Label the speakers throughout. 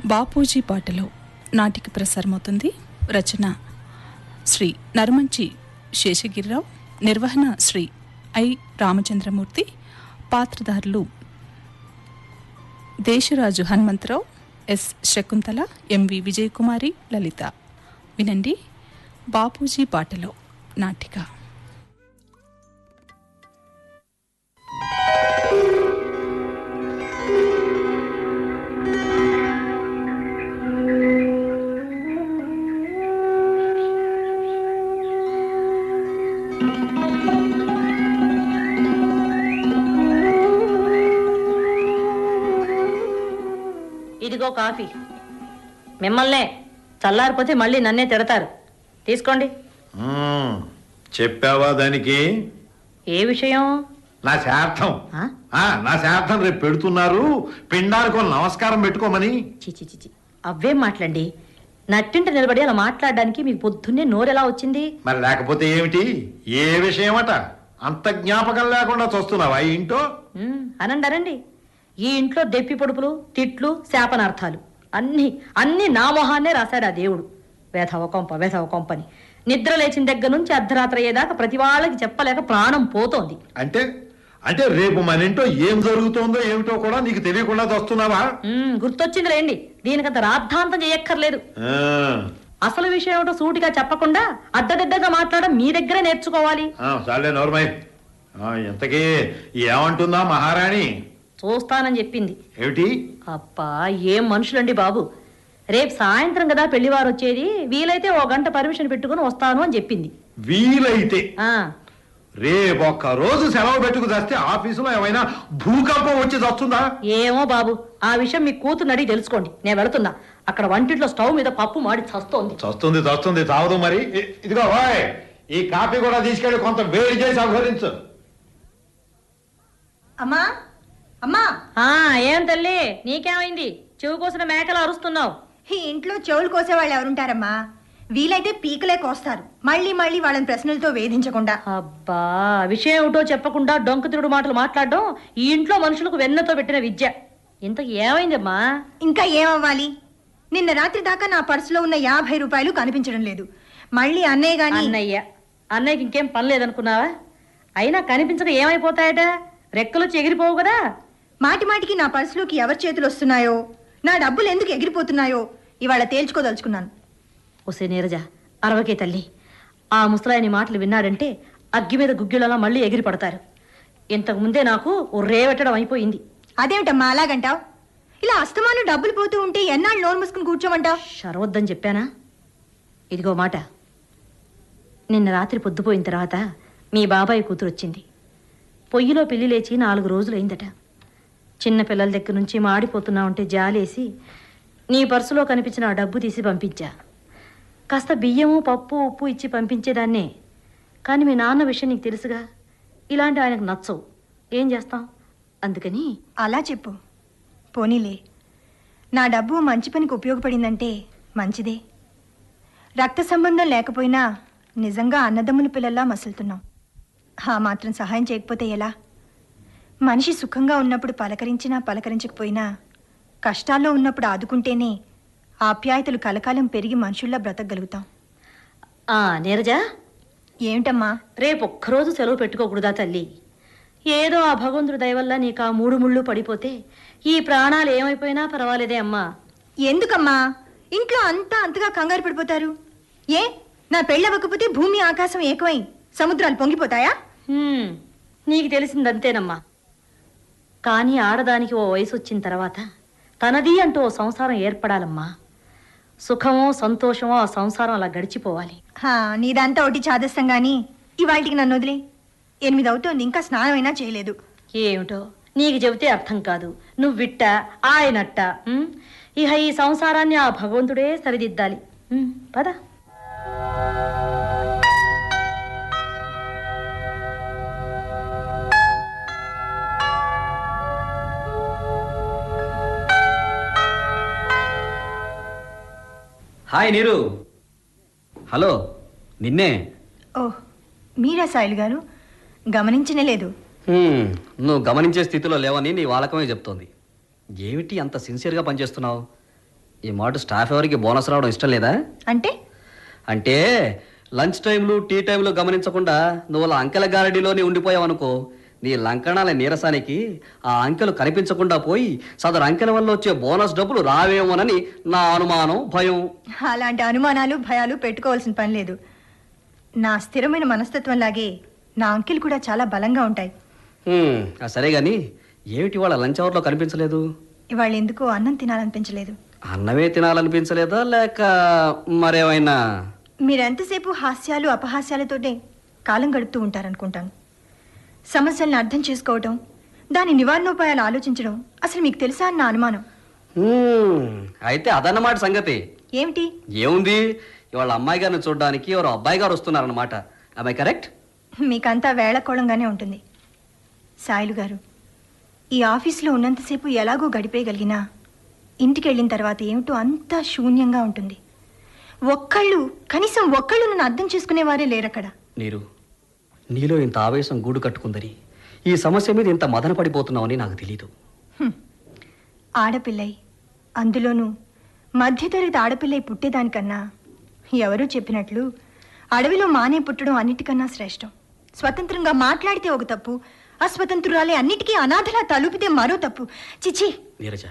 Speaker 1: బాపూజీ పాటలో నాటిక ప్రసారమవుతుంది. రచన శ్రీ నర్మంచి శేషగిరిరావు, నిర్వహణ శ్రీ ఐ రామచంద్రమూర్తి. పాత్రధారులు దేశరాజు హనుమంతరావు, ఎస్ శకుంతల, ఎంవి విజయకుమారి, లలిత. వినండి బాపూజీ పాటలో నాటిక.
Speaker 2: ఇదిగో కాఫీ. మిమ్మల్నే చల్లారిపోతే మళ్ళీ నన్నే తిడతారు. తీసుకోండి.
Speaker 3: చెప్పావా దానికి?
Speaker 2: ఏ విషయం?
Speaker 3: నా శార్థం రేపు పెడుతున్నారు, పిండానికి నమస్కారం పెట్టుకోమని.
Speaker 2: చిచి అవ్వేం మాట్లాడండి. నట్టింట నిలబడి అలా మాట్లాడడానికి మీకు పొద్దున్నే నోరెలా వచ్చింది?
Speaker 3: మరి లేకపోతే ఏమిటి? ఏ విషయమట? అంత జ్ఞాపకం లేకుండా చూస్తున్నావా ఈ ఇంట్లో?
Speaker 2: అనండి. ఈ ఇంట్లో దెప్పి పొడుపులు, తిట్లు, శాపనార్థాలు అన్ని నా మొహాన్నే రాశాడు ఆ దేవుడు. వేధవ కొంపని నిద్ర లేచిన దగ్గర నుంచి అర్ధరాత్రి అయ్యేదాకా ప్రతి వాళ్ళకి చెప్పలేక ప్రాణం పోతోంది.
Speaker 3: అంటే అంటే రేపు మన ఇంట్లో ఏం జరుగుతోందో ఏమిటో కూడా నీకు తెలియకుండా వస్తున్నావా?
Speaker 2: గుర్తొచ్చింది లేండి. దీనికంత రాద్ధాంతం చేయక్కర్లేదు. అసలు విషయం ఏమిటో సూటిగా చెప్పకుండా అడ్డదిడ్డగా మాట్లాడడం మీ దగ్గరే నేర్చుకోవాలి.
Speaker 3: చాలే నోర్మై. ఎంతకీ ఏమంటుందా మహారాణి?
Speaker 2: చూస్తానని చెప్పింది.
Speaker 3: ఏమిటి?
Speaker 2: అబ్బా, ఏం మనుషులండి బాబు. రేపు సాయంత్రం కదా పెళ్లివారు వచ్చేది, వీలైతే 1 గంట పర్మిషన్ పెట్టుకుని వస్తాను అని చెప్పింది.
Speaker 3: వీలైతే రేపు ఒక్క రోజు సెలవు పెట్టుకు చేస్తే ఆఫీసులో ఏమైనా భూకంపం వచ్చి వస్తుందా?
Speaker 2: ఏమో బాబు, ఆ విషయం మీ కూతురు అడిగి తెలుసుకోండి. నేను వెళుతున్నా. అక్కడ వంటింట్లో స్టవ్ మీద పప్పు మాడి
Speaker 3: చస్తుంది తావదు. మరి ఇదిగో ఈ కాఫీ కూడా తీసుకెళ్ళి కొంత వేడి చేసి అభరించు.
Speaker 4: అమ్మా అమ్మా.
Speaker 2: ఏం తల్లి, నీకేమైంది? చెవు కోసిన మేకలు అరుస్తున్నావు.
Speaker 4: ఈ ఇంట్లో చెవులు కోసేవాళ్ళు ఎవరుంటారమ్మా? వీలైతే పీకలే కోస్తారు. మళ్ళీ వాళ్ళని ప్రశ్నలతో వేధించకుండా.
Speaker 2: అబ్బా, విషయం ఏమిటో చెప్పకుండా డొంక తిరుడు మాటలు మాట్లాడడం ఈ ఇంట్లో మనుషులకు వెన్నతో పెట్టిన విద్య. ఇంత ఏమైందమ్మా?
Speaker 4: ఇంకా ఏమవ్వాలి? నిన్న రాత్రి దాకా నా పర్సులో ఉన్న 50 రూపాయలు కనిపించడం లేదు. మళ్ళీ
Speaker 2: అన్నయ్యకి ఇంకేం పని లేదనుకున్నావా? అయినా కనిపించక ఏమైపోతాయట? రెక్కలు ఎగిరిపోవు కదా.
Speaker 4: మాటికి నా పర్సులోకి ఎవరి చేతులు వస్తున్నాయో, నా డబ్బులు ఎందుకు ఎగిరిపోతున్నాయో ఇవాళ తేల్చుకోదలుచుకున్నాను.
Speaker 2: ఒసే నీరజ, అరవకే తల్లి. ఆ ముసలాయని మాటలు విన్నాడంటే అగ్గి మీద గుగ్గిళ్ళలా మళ్ళీ ఎగిరి పడతారు. ఇంతకు ముందే నాకు రేవెట్టడం అయిపోయింది.
Speaker 4: అదేమిటమ్మా అలాగంటావు? ఇలా అస్తమానం డబ్బులు పోతూ ఉంటే ఎన్నాళ్ళు నోరు మూసుకుని కూర్చోమంటావు?
Speaker 2: షరవద్దని చెప్పానా? ఇదిగో మాట. నిన్న రాత్రి పొద్దుపోయిన తర్వాత మీ బాబాయ్ కూతురు వచ్చింది. పొయ్యిలో పిల్లి లేచి 4 రోజులైందట. చిన్న పిల్లల దగ్గర నుంచి మాడిపోతున్నా ఉంటే జాలేసి నీ పర్సులో కనిపించిన ఆ డబ్బు తీసి పంపించా. కాస్త బియ్యము, పప్పు, ఉప్పు ఇచ్చి పంపించేదాన్నే. కానీ మీ నాన్న విషయం నీకు తెలుసుగా. ఇలాంటి ఆయనకు నచ్చవు. ఏం చేస్తాం? అందుకని
Speaker 4: అలా చెప్పు. పోనీలే, నా డబ్బు మంచి పనికి ఉపయోగపడిందంటే మంచిదే. రక్త సంబంధం లేకపోయినా నిజంగా అన్నదమ్ముల పిల్లల్లా మసులుతున్నాం. ఆ మాత్రం సహాయం చేయకపోతే ఎలా? మనిషి సుఖంగా ఉన్నప్పుడు పలకరించినా పలకరించకపోయినా కష్టాల్లో ఉన్నప్పుడు ఆదుకుంటేనే ఆప్యాయతలు కలకాలం పెరిగి మనుషుల్లా బ్రతకగలుగుతాం.
Speaker 2: నీరజా,
Speaker 4: ఏమిటమ్మా?
Speaker 2: రేపు ఒక్కరోజు సెలవు పెట్టుకోకూడదా తల్లి? ఏదో ఆ భగవంతుడి దయవల్ల నీకు ఆ 3 ముళ్ళు పడిపోతే ఈ ప్రాణాలు ఏమైపోయినా పర్వాలేదే అమ్మా.
Speaker 4: ఎందుకమ్మా ఇంట్లో అంతగా కంగారు పడిపోతారు? ఏ, నా పెళ్ళవకపోతే భూమి ఆకాశం ఏకమై సముద్రాలు పొంగిపోతాయా?
Speaker 2: నీకు తెలిసిందంతేనమ్మా. కానీ ఆడదానికి ఓ వయసు వచ్చిన తర్వాత తనది అంటూ ఓ సంసారం ఏర్పడాలమ్మా. సుఖమో సంతోషమో ఆ సంసారం అలా గడిచిపోవాలి.
Speaker 4: నీదంతా ఒకటి చాదస్తం గాని ఇవాళకి నన్ను వదిలే. 8 అవుతోంది, ఇంకా స్నానం అయినా చేయలేదు.
Speaker 2: ఏమిటో నీకు చెబితే అర్థం కాదు. నువ్విట్ట ఆయనట్ట. ఇహ ఈ సంసారాన్ని ఆ భగవంతుడే సరిదిద్దాలి. పద.
Speaker 5: హాయ్ నీరు. హలో, నిన్నే.
Speaker 4: ఓహ్, మీరా సాయిల్ గారు? గమనించనే లేదు.
Speaker 5: నువ్వు గమనించే స్థితిలో లేవని నీ వాలకమే చెప్తోంది. ఏమిటి అంత సిన్సియర్గా పనిచేస్తున్నావు? ఈ మాట స్టాఫ్ ఎవరికి బోనస్ రావడం ఇష్టం లేదా?
Speaker 4: అంటే
Speaker 5: అంటే లంచ్ టైంలు టీ టైంలు గమనించకుండా నువ్వు అలా అంకెల గారడీలోనే ఉండిపోయావనుకో, నీ లంకణాల నీరసానికి ఆ అంకెలు కనిపించకుండా పోయి సదరు అంకెల వల్ల వచ్చే బోనస్ డబ్బులు రావేమోనని నా అనుమానం, భయం.
Speaker 4: అలాంటి అనుమానాలు భయాలు పెట్టుకోవాల్సిన పని లేదు. నా స్థిరమైన మనస్తత్వం లాగే నా అంకెలు కూడా చాలా బలంగా ఉంటాయి.
Speaker 5: సరే గాని ఏమిటి వాళ్ళ లంచ్ అవర్లో కనిపించలేదు?
Speaker 4: ఇవాళ ఎందుకో అన్నం తినాలనిపించలేదు.
Speaker 5: అన్నమే తినాలనిపించలేదా లేక మరేమైనా?
Speaker 4: మీరెంతసేపు హాస్యాలు అపహాస్యాలతోనే కాలం గడుపుతూ ఉంటారనుకుంటాను. సమస్యల్ని అర్థం చేసుకోవటం, దాని నివారణోపాయాలు ఆలోచించడం అసలు మీకు తెలుసా అన్న అనుమానం.
Speaker 5: అయితే అదన్నమాట సంగతి.
Speaker 4: ఏమిటి?
Speaker 5: ఏముంది, ఇవాళ అమ్మాయి గారిని చూడడానికి ఎవరో అబ్బాయి గారు వస్తున్నారన్నమాట. I correct?
Speaker 4: మీకంతా వేళకోళంగానే ఉంటుంది. సాయిలు గారు, ఈ ఆఫీసులో ఉన్నంతసేపు ఎలాగో గడిపేయగలిగినా ఇంటికి వెళ్ళిన తర్వాత ఏమిటో అంతా శూన్యంగా ఉంటుంది. కనీసం ఒక్కళ్ళు నన్ను అర్థం చేసుకునేవారే లేరక్కడ.
Speaker 5: నీలో ఇంత ఆవేశం గూడు కట్టుకుందని, ఈ సమస్య మీద ఇంత మదన పడిపోతున్నావని నాకు తెలీదు.
Speaker 4: ఆడపిల్లై, అందులోనూ మధ్యతరగతి ఆడపిల్లై పుట్టేదానికన్నా ఎవరూ చెప్పినట్లు అడవిలో మానే పుట్టడం అన్నిటికన్నా శ్రేష్టం. స్వతంత్రంగా మాట్లాడితే ఒక తప్పు, అస్వతంత్రురాలే అన్నిటికీ అనాథలా తలుపితే మరో తప్పు. చిచి
Speaker 5: నీరజ,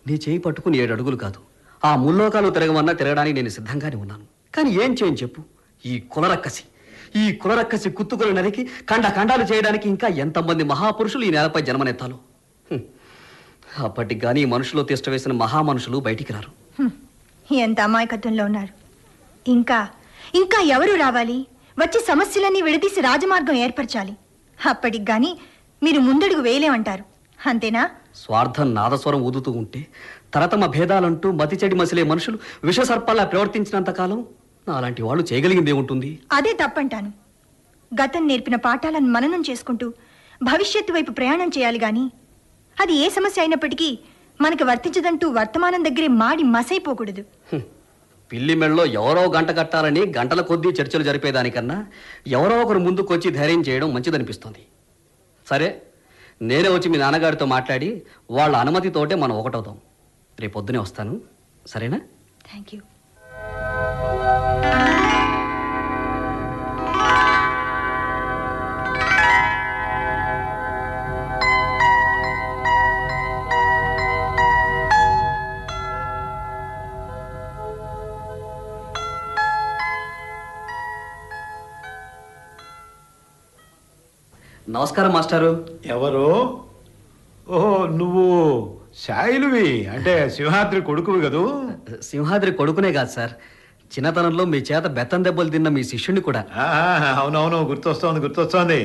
Speaker 5: నీ చేయి పట్టుకుని 7 అడుగులు కాదు, ఆ ముల్లోకాలు తిరగమన్నా తిరగడానికి నేను సిద్ధంగానే ఉన్నాను. కానీ ఏం చేయని చెప్పు? ఈ కులరక్కసి కుత్తుకులు నరికి ఖండాలు చేయడానికి ఇంకా ఎంతమంది మహాపురుషులు ఈ నేలపై జన్మనెత్తాలో. అప్పటికి కానీ ఈ మనుషులో తిష్ట వేసిన మహామనుషులు బయటికి రారు.
Speaker 4: ఎంత అమాయకత్వంలో ఉన్నారు. ఇంకా ఎవరు రావాలి? వచ్చి సమస్యలన్నీ విడదీసి రాజమార్గం ఏర్పరచాలి. అప్పటికి గాని మీరు ముందడుగు వేయలేమంటారు, అంతేనా?
Speaker 5: స్వార్థం నాదస్వరం ఊదుతూ ఉంటే తరతమ భేదాలంటూ మతి చెడి మసిలే మనుషులు విషసర్పాల్లా ప్రవర్తించినంత కాలం అలాంటి వాళ్ళు చేయగలిగింది ఏముంటుంది?
Speaker 4: అదే తప్పంటాను. గతం నేర్పిన పాఠాలను మననం చేసుకుంటూ భవిష్యత్తు వైపు ప్రయాణం చేయాలి గాని అది ఏ సమస్య అయినప్పటికీ మనకి వర్తించదంటూ వర్తమానం దగ్గరే మాడి మసైపోకూడదు.
Speaker 5: పిల్లి మెళ్ళలో ఎవరో గంట కట్టాలని గంటల కొద్దీ చర్చలు జరిపేదానికన్నా ఎవరో ఒకరు ముందుకొచ్చి ధైర్యం చేయడం మంచిదనిపిస్తుంది. సరే, నేనే వచ్చి మీ నాన్నగారితో మాట్లాడి వాళ్ళ అనుమతితోటే మనం ఒకటవుతాం. రేపొద్దునే వస్తాను, సరేనా?
Speaker 4: Thank you.
Speaker 5: నమస్కారం మాస్టారు.
Speaker 3: ఎవరు? ఓహో, నువ్వు సాయిలువి, అంటే సింహాద్రి కొడుకువి కదూ?
Speaker 5: సింహాద్రి కొడుకునే కాదు సార్, చిన్నతనంలో మీ చేత బెత్తం దెబ్బలు తిన్న మీ శిష్యుని కూడా.
Speaker 3: అవునవును, గుర్తొస్తోంది.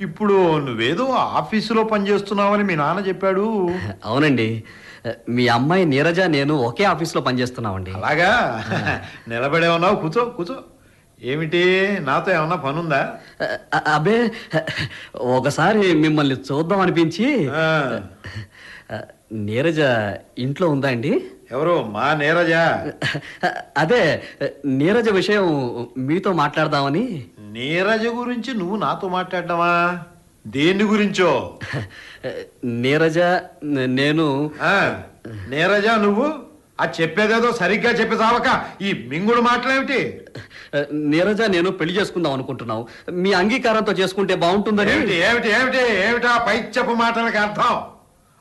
Speaker 3: ఇప్పుడు నువ్వేదో ఆఫీసులో పనిచేస్తున్నావని మీ నాన్న చెప్పాడు.
Speaker 5: అవునండి, మీ అమ్మాయి నీరజ నేను ఒకే ఆఫీసులో పనిచేస్తున్నామండి.
Speaker 3: అలాగా? నిలబడే ఉన్నావు, కూర్చో. ఏమిటి, నాతో ఏమన్నా పనుందా?
Speaker 5: అబ్బే, ఒకసారి మిమ్మల్ని చూద్దాం అనిపించి. నీరజ ఇంట్లో ఉందా అండి?
Speaker 3: ఎవరు? మా నీరజ?
Speaker 5: అదే, నీరజ విషయం మీతో మాట్లాడదామని.
Speaker 3: నీరజ గురించి నువ్వు నాతో మాట్లాడదామా? దేని గురించో?
Speaker 5: నీరజ నేను.
Speaker 3: నీరజ నువ్వు? అది చెప్పేదేదో సరిగ్గా చెప్పి సావక ఈ మింగుడు మాటలేమిటి?
Speaker 5: నీరజ నేను పెళ్లి చేసుకుందాం అనుకుంటున్నావు, మీ అంగీకారంతో చేసుకుంటే బాగుంటుందని.
Speaker 3: ఏమిటా పైచ్చపు మాటలకు అర్థం?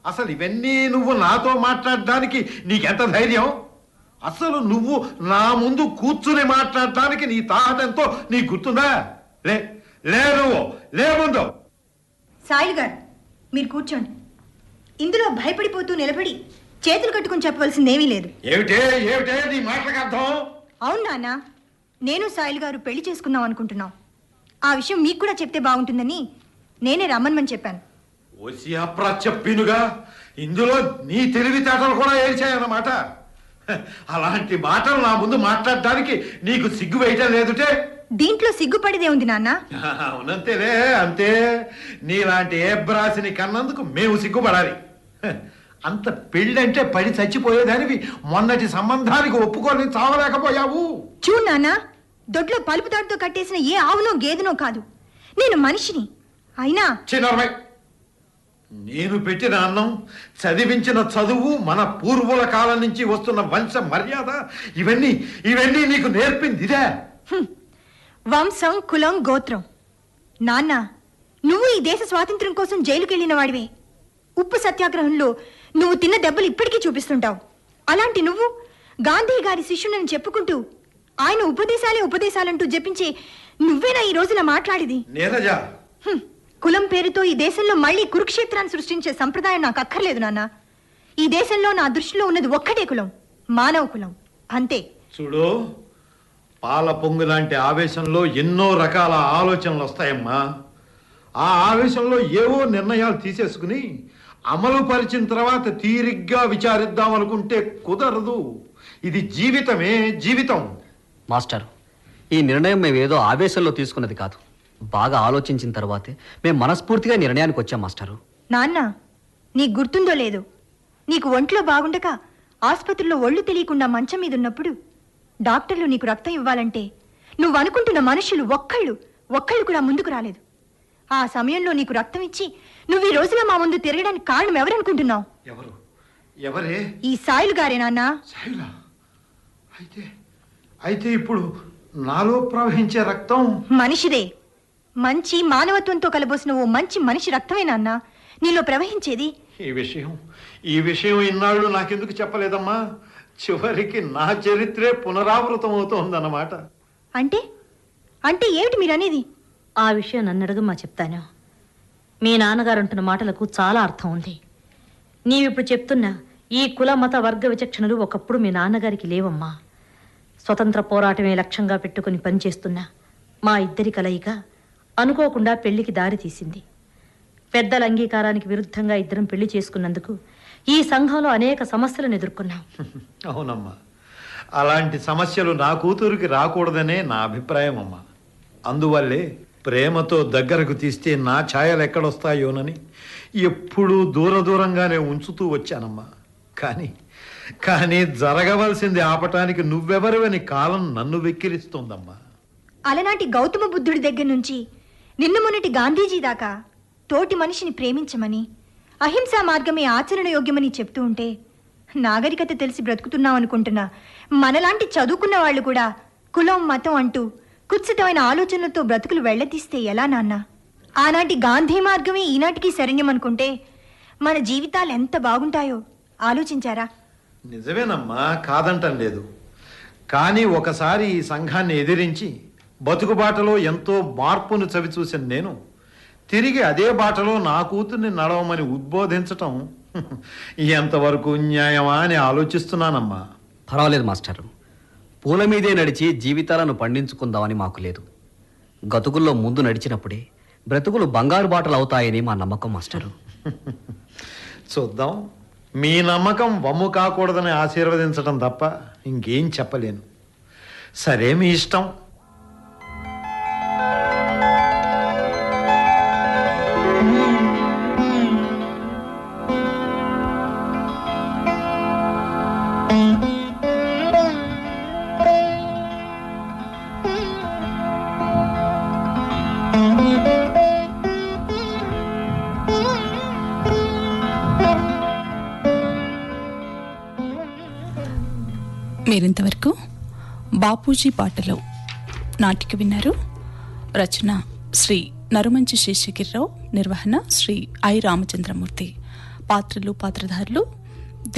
Speaker 3: అసలు ఇవన్నీ నువ్వు నాతో మాట్లాడడానికి నీకెంత ధైర్యం? అసలు నువ్వు నా ముందు కూర్చుని మాట్లాడడానికి నీ తాహతెంతో నీకు గుర్తుందా? నువ్వు లే ముందు.
Speaker 4: సాయిల్ గారు, మీరు కూర్చోండి. ఇందులో భయపడిపోతూ నిలబడి చేతులు కట్టుకుని చెప్పవలసిందేమీ లేదు.
Speaker 3: ఏమిటే నీ మాటలకు అర్థం?
Speaker 4: అవును నాన్న, నేను సాయిల్ గారు పెళ్లి చేసుకుందాం అనుకుంటున్నాం. ఆ విషయం మీకు కూడా చెప్తే బాగుంటుందని నేనే రమ్మని చెప్పాను.
Speaker 3: ఓసి చెప్పినుగా, ఇందులో నీ తెలివితేటలు కూడా ఏడ్చాయన్నమాట. అలాంటి మాటలు నా ముందు మాట్లాడడానికి నీకు సిగ్గు వేయటం లేదుటే?
Speaker 4: దీంట్లో సిగ్గుపడిదే ఉంది నాన్న.
Speaker 3: అవునంతేలే, అంతే. నీలాంటి ఏ బ్రాసిని కన్నందుకు మేము సిగ్గుపడాలి. అంత పెళ్ళంటే పడి చచ్చిపోయేదానివి మొన్నటి సంబంధానికి ఒప్పుకొని చావలేకపోయావు.
Speaker 4: చూడు నాన్న, దొడ్లో పలుపు తాడుతో కట్టేసిన ఏ ఆవునో గేదెనో కాదు, నేను మనిషిని. అయినా
Speaker 3: చిన్నమ్మాయి, నేను పెట్టిన అన్నం, చదివించిన చదువు, మన పూర్వుల కాలం నుంచి వస్తున్న వంశ మర్యాద, ఇవన్నీ నీకు నేర్పింది ఇదే.
Speaker 4: వంశం, కులం, గోత్రం. నాన్న, నువ్వు ఈ దేశ స్వాతంత్ర్యం కోసం జైలుకి వెళ్ళిన వాడివే. ఉప్పు సత్యాగ్రహంలో నువ్వు తిన్న దెబ్బలు ఇప్పటికీ చూపిస్తుంటావు. అలాంటి నువ్వు గాంధీ గారి శిష్యునని చెప్పుకుంటూ ఆయన ఉపదేశాలంటూ జపించే నువ్వేనా ఈ రోజున మాట్లాడేది?
Speaker 3: నీరజ,
Speaker 4: కులం పేరుతో ఈ దేశంలో మళ్ళీ కురుక్షేత్రాన్ని సృష్టించే సంప్రదాయం నాకు అక్కర్లేదు నాన్న. ఈ దేశంలో నా దృష్టిలో ఉన్నది ఒక్కటే కులం, మానవ కులం, అంతే.
Speaker 3: చూడు, పాల పొంగు లాంటి ఆవేశంలో ఎన్నో రకాల ఆలోచనలు వస్తాయమ్మా. ఆ ఆవేశంలో ఏవో నిర్ణయాలు తీసేసుకుని అమలు పరిచిన తర్వాత తీరిగ్గా విచారిద్దాం అనుకుంటే కుదరదు. ఇది జీవితం.
Speaker 5: మాస్టర్, ఈ నిర్ణయం మేమేదో ఆవేశంలో తీసుకున్నది కాదు. బాగా ఆలోచించిన తర్వాతే మేము మనస్ఫూర్తిగా నిర్ణయానికి వచ్చాం మాస్టరు.
Speaker 4: నాన్న, నీకు గుర్తుందో లేదో, నీకు ఒంట్లో బాగుండక ఆసుపత్రిలో ఒళ్ళు తెలియకుండా మంచం మీద ఉన్నప్పుడు డాక్టర్లు నీకు రక్తం ఇవ్వాలంటే నువ్వు అనుకుంటున్న మనుషులు ఒక్కళ్ళు కూడా ముందుకు రాలేదు. ఆ సమయంలో నీకు రక్తం ఇచ్చి నువ్వు ఈ రోజున మా ముందు తిరగడానికి కారణం ఎవరనుకుంటున్నావు?
Speaker 3: ఎవరే?
Speaker 4: ఈ సాయిలు గారే నాన్న.
Speaker 3: సాయిలా? అయితే ఇప్పుడు నాలో ప్రవహించే రక్తం
Speaker 4: మనిషిదే. మంచి మానవత్వంతో కలబోసిన ఓ మంచి మనిషి రక్తమే నాన్న నీలో ప్రవహించేది.
Speaker 3: ఈ విషయం ఇన్నాళ్ళు నాకెందుకు చెప్పలేదమ్మా? చివరికి నా చరిత్రే పునరావృతం అవుతోందన్నమాట.
Speaker 4: అంటే ఏమిటి మీరనేది?
Speaker 2: ఆ విషయం నన్ను అడగమ్మా, చెప్తాను. మీ నాన్నగారు అంటున్న మాటలకు చాలా అర్థం ఉంది. నీవిప్పుడు చెప్తున్న ఈ కుల మత వర్గ విచక్షణలు ఒకప్పుడు మీ నాన్నగారికి లేవమ్మా. స్వతంత్ర పోరాటమే లక్ష్యంగా పెట్టుకుని పనిచేస్తున్న మా ఇద్దరి కలయిక అనుకోకుండా పెళ్లికి దారి తీసింది. పెద్దల అంగీకారానికి విరుద్ధంగా ఇద్దరం పెళ్లి చేసుకున్నందుకు ఈ సంఘంలో అనేక సమస్యలను ఎదుర్కొన్నాం.
Speaker 3: అవునమ్మా, అలాంటి సమస్యలు నా కూతురికి రాకూడదనే నా అభిప్రాయం అమ్మా. అందువల్లే ప్రేమతో దగ్గరకు తీస్తే నా ఛాయలు ఎక్కడొస్తాయోనని ఎప్పుడూ దూరంగానే ఉంచుతూ వచ్చానమ్మా. కానీ జరగవలసింది ఆపటానికి నువ్వెవరివని కాలం నన్ను వెక్కిరిస్తోందమ్మా.
Speaker 4: అలనాటి గౌతమ బుద్ధుడి దగ్గర నుంచి నిన్న మొన్నటి గాంధీజీ దాకా తోటి మనిషిని ప్రేమించమని, అహింసా మార్గమే ఆచరణ యోగ్యమని చెప్తూ ఉంటే నాగరికత తెలిసి బ్రతుకుతున్నాం అనుకుంటున్నా మనలాంటి చదువుకున్న వాళ్ళు కూడా కులం మతం అంటూ కుత్సితమైన ఆలోచనలతో బ్రతుకులు వెళ్లదీస్తే ఎలా నాన్న? ఆనాటి గాంధీ మార్గమే ఈనాటికి శరణ్యం అనుకుంటే మన జీవితాలు ఎంత బాగుంటాయో ఆలోచించారా?
Speaker 3: నిజమేనమ్మా, కాదంటం లేదు. కానీ ఒకసారి ఈ సంఘాన్ని ఎదిరించి బతుకుబాటలో ఎంతో మార్పును చవిచూసిన నేను తిరిగి అదే బాటలో నా కూతుర్ని నడవమని ఉద్బోధించటం ఎంతవరకు న్యాయమా అని ఆలోచిస్తున్నానమ్మా.
Speaker 5: పర్వాలేదు మాస్టరు, పూల మీదే నడిచి జీవితాలను పండించుకుందామని మాకు లేదు. గతుకుల్లో ముందు నడిచినప్పుడే బ్రతుకులు బంగారు బాటలు అవుతాయని మా నమ్మకం మాస్టరు.
Speaker 3: చూద్దాం. మీ నమ్మకం వమ్ము కాకూడదని ఆశీర్వదించడం తప్ప ఇంకేం చెప్పలేను. సరే, మీ ఇష్టం.
Speaker 1: మీరింతవరకు బాపూజీ పాటలో నాటిక విన్నారు. రచన శ్రీ నరుమంచి శేషగిరిరావు, నిర్వహణ శ్రీ ఐ రామచంద్రమూర్తి. పాత్రలు పాత్రధారులు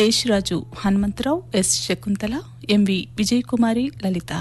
Speaker 1: దేశరాజు హనుమంతరావు, ఎస్ శకుంతల, ఎంవి విజయకుమారి, లలిత.